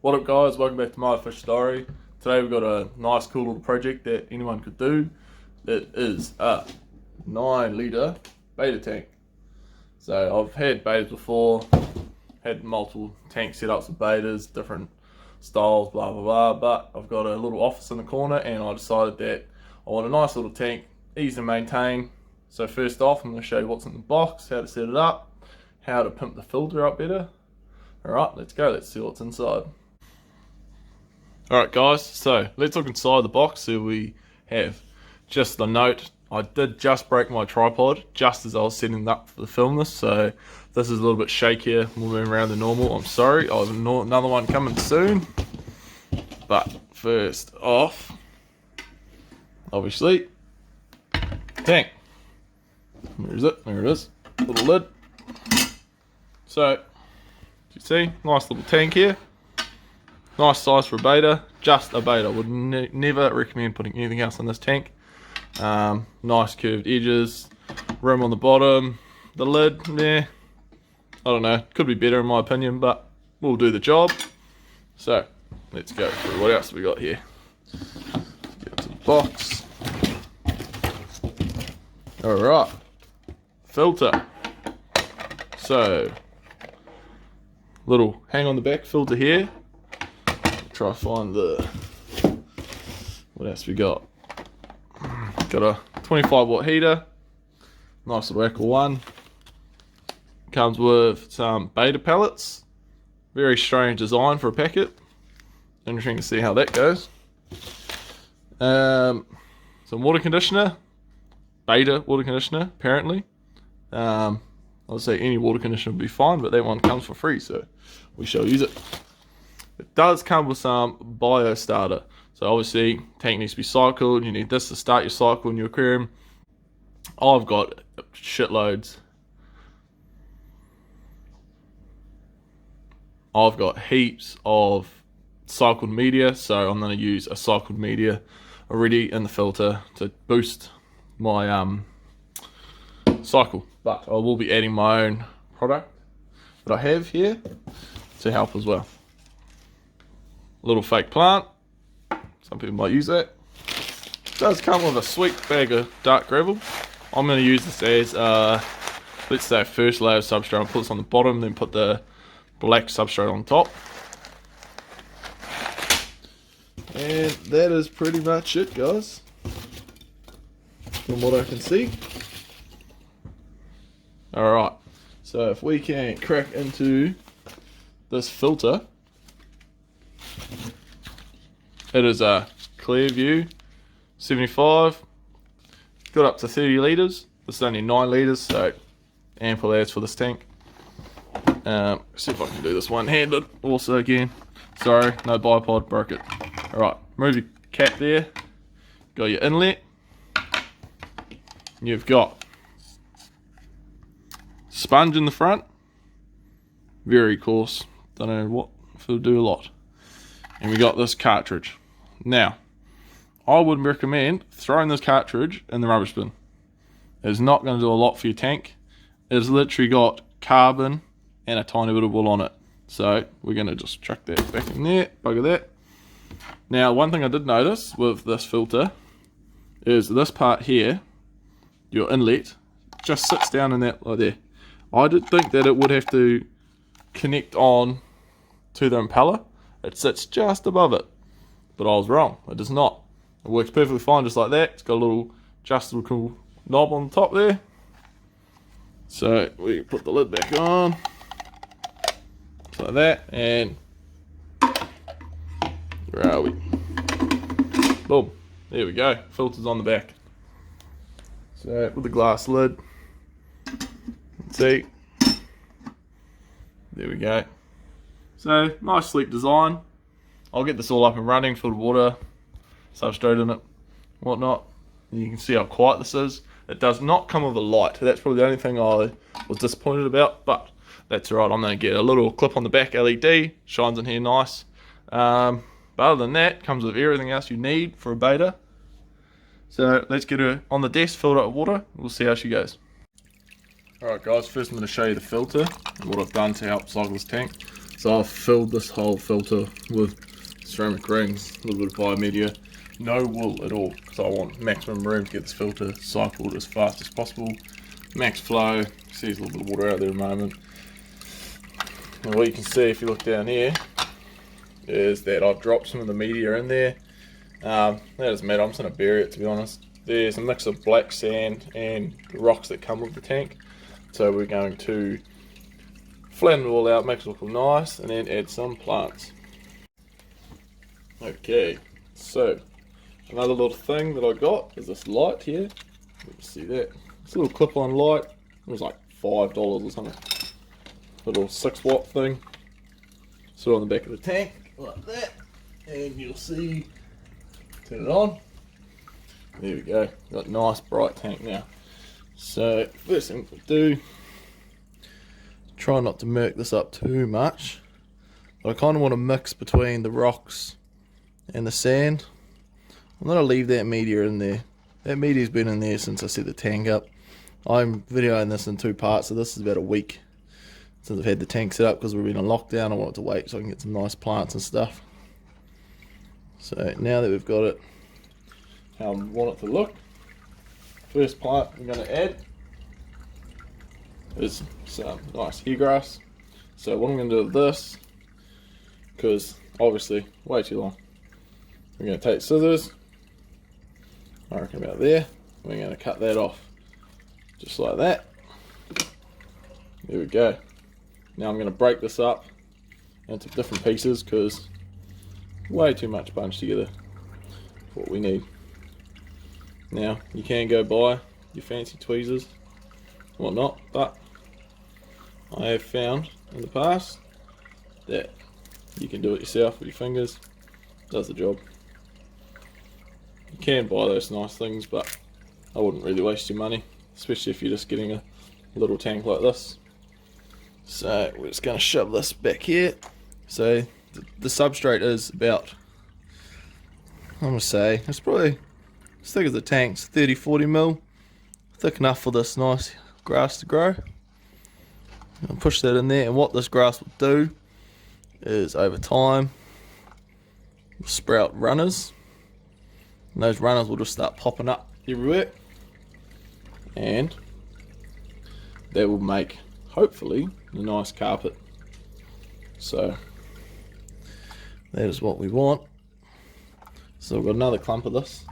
What up guys, welcome back to my fish story. Today we've got a nice cool little project that anyone could do. It is a 9 litre beta tank. So I've had betas before, had multiple tank setups with betas, different styles, blah blah blah, but I've got a little office in the corner and I decided that I want a nice little tank, easy to maintain. So first off I'm going to show you what's in the box, how to set it up, how to pimp the filter up better. Alright, let's go, let's see what's inside. Alright guys, so let's look inside the box. So we have just a note. I did just break my tripod just as I was setting it up to film this, so this is a little bit shakier, moving around than normal. I'm sorry, I have another one coming soon. But first off, obviously, tank. Where is it? There it is. Little lid. So, you see, nice little tank here. Nice size for a beta, just a beta. Would never recommend putting anything else in this tank. Nice curved edges, rim on the bottom, the lid, I don't know, could be better in my opinion, but we'll do the job. So, let's go through what else we got here. Get to the box. Alright, filter. So, little hang on the back filter here. Try to find the, what else we got? Got a 25 watt heater, nice little Aqua one. Comes with some beta pellets, very strange design for a packet. Interesting to see how that goes. Some water conditioner, beta water conditioner apparently. I would say any water conditioner would be fine, but that one comes for free, so we shall use it. It does come with some bio starter. So obviously, tank needs to be cycled. You need this to start your cycle in your aquarium. I've got shitloads. I've got heaps of cycled media, so I'm going to use a cycled media already in the filter to boost my cycle. But I will be adding my own product that I have here to help as well. Little fake plant, some people might use that. It does come with a sweet bag of dark gravel. I'm going to use this as let's say first layer of substrate. I'll put this on the bottom, then put the black substrate on top. And that is pretty much it guys, from what I can see. Alright, so if we can crack into this filter. It is a Clearview 75, got up to 30 litres. This is only 9 litres, so ample as for this tank. See if I can do this one-handed also again. Sorry, no bipod, broke it. Alright, remove your cap there. Got your inlet. You've got sponge in the front. Very coarse, don't know what, if it'll do a lot. And we got this cartridge. Now, I would recommend throwing this cartridge in the rubbish bin. It's not going to do a lot for your tank. It's literally got carbon and a tiny bit of wool on it. So we're going to just chuck that back in there, bugger that. Now, one thing I did notice with this filter is this part here, your inlet, just sits down in that like there. I did think that it would have to connect on to the impeller. It sits just above it, but I was wrong. It does not. It works perfectly fine just like that. It's got a little adjustable knob on the top there. So we put the lid back on, just like that, and where are we? Boom. There we go. Filter's on the back. So with the glass lid, let's see. There we go. So, nice sleek design. I'll get this all up and running, fill the water, substrate in it, whatnot. And you can see how quiet this is. It does not come with a light. That's probably the only thing I was disappointed about, but that's alright. I'm going to get a little clip on the back LED, shines in here nice. But other than that, it comes with everything else you need for a beta. So, let's get her on the desk, fill it up with water, we'll see how she goes. Alright guys, first I'm going to show you the filter and what I've done to help cycle this tank. So I've filled this whole filter with ceramic rings, a little bit of biomedia, no wool at all, because I want maximum room to get this filter cycled as fast as possible. Max flow, see there's a little bit of water out there at the moment. And what you can see if you look down here is that I've dropped some of the media in there. That doesn't matter, I'm just going to bury it, to be honest. There's a mix of black sand and the rocks that come with the tank. So we're going to flatten it all out, make it look nice, and then add some plants. Okay, so another little thing that I got is this light here. You can see that. It's a little clip-on light. It was like $5 or something. A little 6-watt thing. So on the back of the tank, like that. And you'll see, turn it on. There we go. Got a nice bright tank now. So first thing we'll do, try not to murk this up too much. But I kind of want to mix between the rocks and the sand. I'm going to leave that media in there. That media's been in there since I set the tank up. I'm videoing this in 2 parts, so this is about a week since I've had the tank set up because we've been in lockdown. I want it to wait so I can get some nice plants and stuff. So now that we've got it how I want it to look, first plant I'm going to add is some nice hair grass. So what I'm going to do with this, because obviously way too long, we're going to take scissors, I reckon about there, we're going to cut that off just like that. There we go. Now I'm going to break this up into different pieces because way too much bunched together for what we need. Now you can go buy your fancy tweezers and whatnot, but I have found in the past that you can do it yourself with your fingers. Does the job. You can buy those nice things, but I wouldn't really waste your money, especially if you're just getting a little tank like this. So we're just going to shove this back here. So the substrate is about, I'm going to say, it's probably as thick as the tank's 30-40 mil. Thick enough for this nice grass to grow. I'll push that in there, and what this grass will do is over time sprout runners, and those runners will just start popping up everywhere, and that will make hopefully a nice carpet. So that is what we want. So I've got another clump of this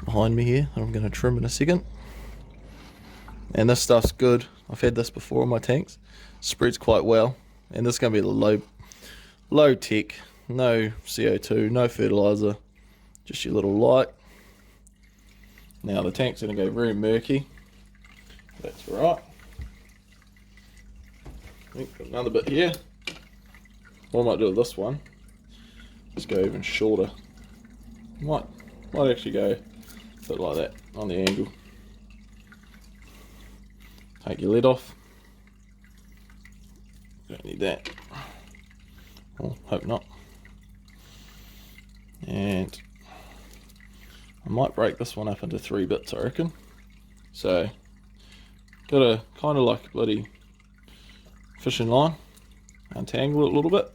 behind me here that I'm going to trim in a second, and this stuff's good. I've had this before in my tanks, spreads quite well, and this is going to be the low tech, no CO2, no fertilizer, just your little light. Now the tank's going to go very murky, that's right. Got another bit here. What I might do with this one, just go even shorter. Might actually go a bit like that on the angle. Take your lid off. Don't need that. Well, hope not. And I might break this one up into 3 bits, I reckon. So, gotta kind of like a bloody fishing line, untangle it a little bit,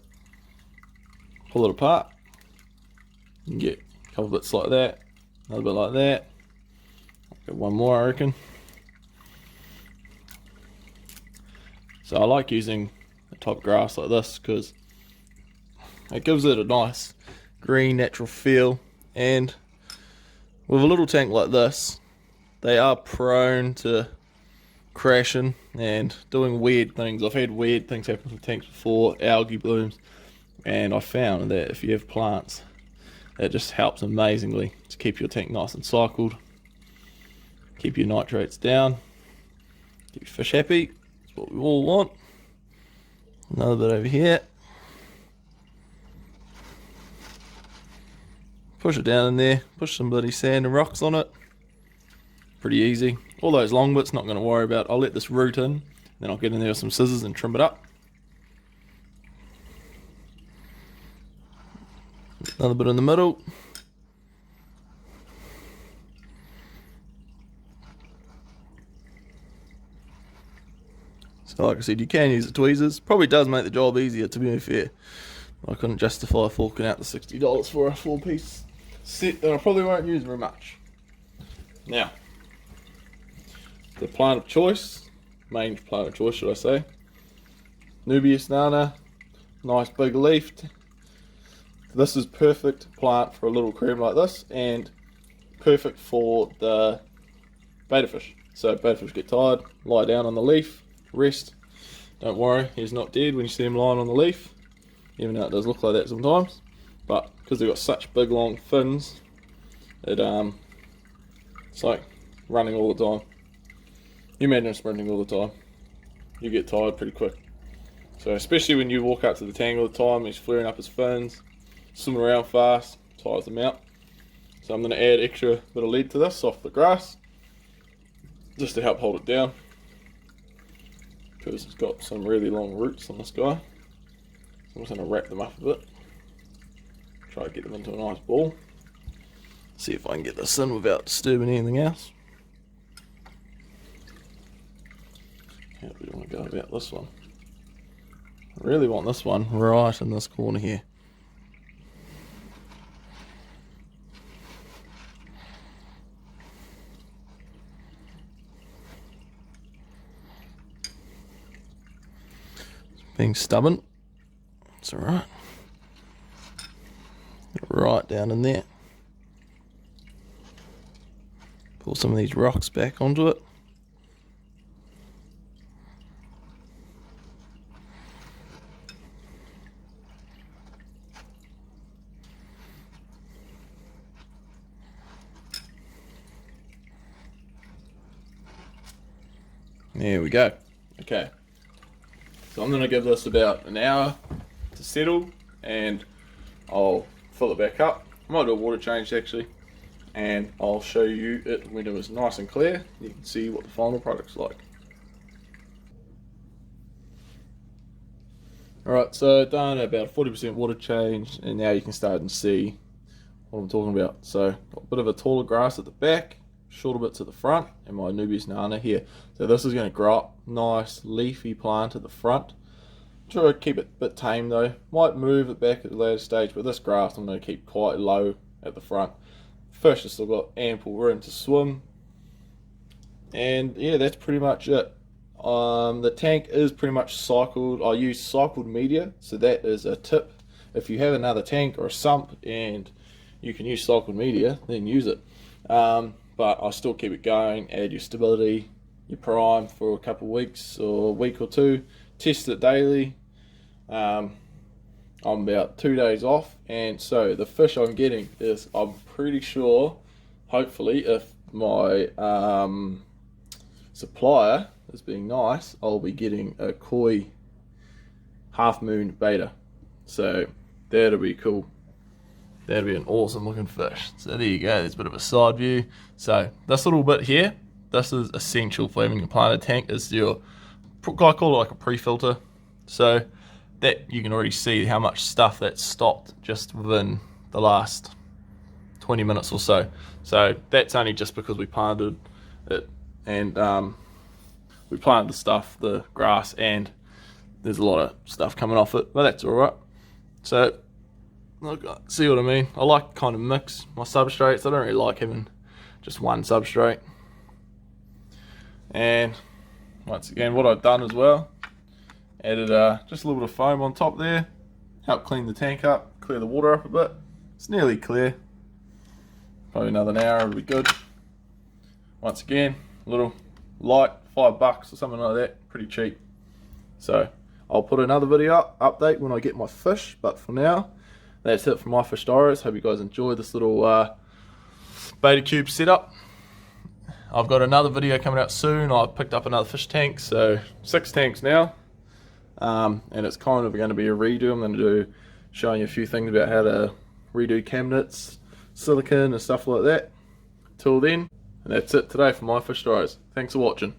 pull it apart. You can get a couple bits like that, another bit like that. I'll get one more, I reckon. So I like using the top grass like this because it gives it a nice green natural feel, and with a little tank like this they are prone to crashing and doing weird things. I've had weird things happen with tanks before, algae blooms, and I found that if you have plants, it just helps amazingly to keep your tank nice and cycled, keep your nitrates down, keep your fish happy. That's what we all want. Another bit over here. Push it down in there, push some bloody sand and rocks on it. Pretty easy. All those long bits, not going to worry about. I'll let this root in, then I'll get in there with some scissors and trim it up. Another bit in the middle. Like I said, you can use the tweezers. Probably does make the job easier, to be fair. I couldn't justify forking out the $60 for a 4-piece set that I probably won't use very much. Now, the plant of choice, main plant of choice should I say, Nubius nana, nice big leafed. This is perfect plant for a little cream like this, and perfect for the betta fish. So betta fish get tired, lie down on the leaf, rest. Don't worry, he's not dead when you see him lying on the leaf, even though it does look like that sometimes. But because they've got such big long fins, it's like running all the time. You imagine sprinting all the time, you get tired pretty quick. So especially when you walk up to the tank all the time, he's flaring up his fins, swimming around fast, tires them out. So I'm going to add extra bit of lead to this off the grass, just to help hold it down, because it's got some really long roots on this guy. So I'm just going to wrap them up a bit, try to get them into a nice ball. See if I can get this in without disturbing anything else. How do we want to go about this one? I really want this one right in this corner here. Being stubborn, it's alright. Right down in there. Pull some of these rocks back onto it. There we go. Okay. So I'm going to give this about an hour to settle, and I'll fill it back up. I might do a water change actually, and I'll show you it when it was nice and clear. You can see what the final product's like. Alright, so done about 40% water change, and now you can start and see what I'm talking about. So got a bit of a taller grass at the back, shorter bits at the front, and my Nubius nana here. So this is going to grow up nice leafy plant at the front. Try to keep it a bit tame though. Might move it back at the later stage, but this grass I'm going to keep quite low at the front. Fish have still got ample room to swim, and yeah, that's pretty much it. The tank is pretty much cycled. I use cycled media, so that is a tip. If you have another tank or a sump and you can use cycled media, then use it. But I still keep it going. Add your stability, your prime for a couple of weeks or a week or two. Test it daily. I'm about 2 days off, and so the fish I'm getting is, I'm pretty sure, hopefully, if my supplier is being nice, I'll be getting a koi half moon betta. So that'll be cool. That'll be an awesome looking fish. So there you go, there's a bit of a side view. So this little bit here, this is essential for having a planted tank, is your, I call it like a pre-filter. So that you can already see how much stuff that's stopped just within the last 20 minutes or so. So that's only just because we planted it, and we planted the stuff, the grass, and there's a lot of stuff coming off it, but that's alright. So look, see what I mean? I like kind of mix my substrates. I don't really like having just one substrate. And once again, what I've done as well, added just a little bit of foam on top there, help clean the tank up, clear the water up a bit. It's nearly clear. Probably another hour will be good. Once again, a little light, $5 or something like that, pretty cheap. So I'll put another video update when I get my fish, but for now, that's it for my fish diaries. Hope you guys enjoyed this little betta cube setup. I've got another video coming out soon. I've picked up another fish tank, so 6 tanks now. And it's kind of going to be a redo. I'm going to do showing you a few things about how to redo cabinets, silicone and stuff like that. Till then, and that's it today for my fish diaries. Thanks for watching.